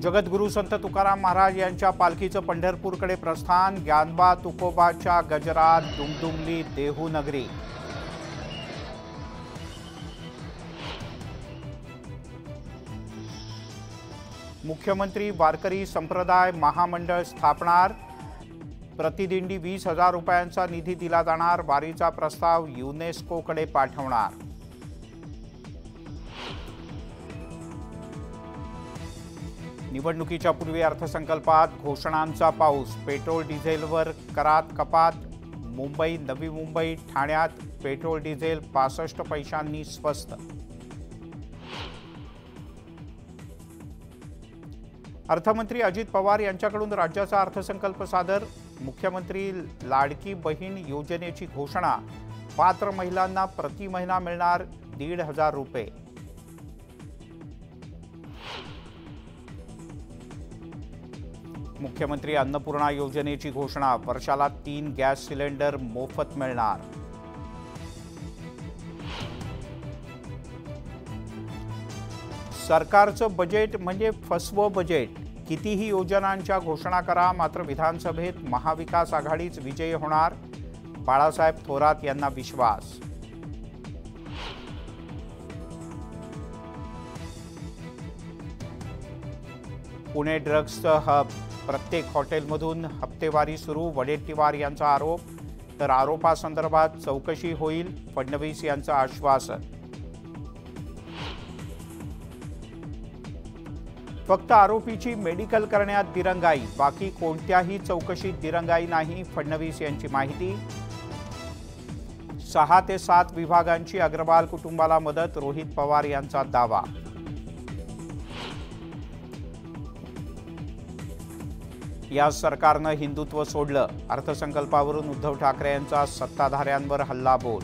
जगद्गुरू संत तुकाराम महाराज यांच्या पालखीचं पंढरपूरकडे प्रस्थान। ज्ञानबा तुकोबाच्या गजरात दुमदुमली देहू नगरी। मुख्यमंत्री वारकरी संप्रदाय महामंडळ स्थापणार। प्रतिदिंडी 20,000 रुपयांचा निधी दिला जाणार। वारीचा प्रस्ताव युनेस्कोकडे पाठवणार। निवडणुकीच्या पूर्वी अर्थसंकल्पात घोषणांचा पाऊस। पेट्रोल डिझेलवर करात कपात। मुंबई, नवी मुंबई, ठाण्यात पेट्रोल डिझेल 65 पैशांनी स्वस्त। अर्थमंत्री अजित पवार यांच्याकडून राज्याचा अर्थसंकल्प सादर। मुख्यमंत्री लाडकी बहीण योजनेची घोषणा। पात्र महिलांना प्रति महिना मिळणार 1,500 रुपये। मुख्यमंत्री अन्नपूर्णा योजनेची घोषणा। वर्षाला 3 गॅस सिलेंडर मोफत मिळणार। सरकारचं बजेट म्हणजे फसवं बजेट। कितीही योजनांच्या घोषणा करा, मात्र विधानसभेत महाविकास आघाडीच विजयी होणार। बाळासाहेब थोरात यांना विश्वास। पुणे ड्रग्सचं हब। प्रत्येक हॉटेलमधून हप्तेवारी सुरू। वडेट्टीवार यांचा आरोप। तर आरोपासंदर्भात चौकशी होईल, फडणवीस यांचं आश्वासन। फक्त आरोपीची मेडिकल करण्यात दिरंगाई, बाकी कोणत्याही चौकशीत दिरंगाई नाही, फडणवीस यांची माहिती। 6 ते 7 विभागांची अग्रवाल कुटुंबाला मदत, रोहित पवार यांचा दावा। या सरकारनं हिंदुत्व सोडलं। अर्थसंकल्पावरून उद्धव ठाकरे यांचा सत्ताधाऱ्यांवर हल्लाबोल।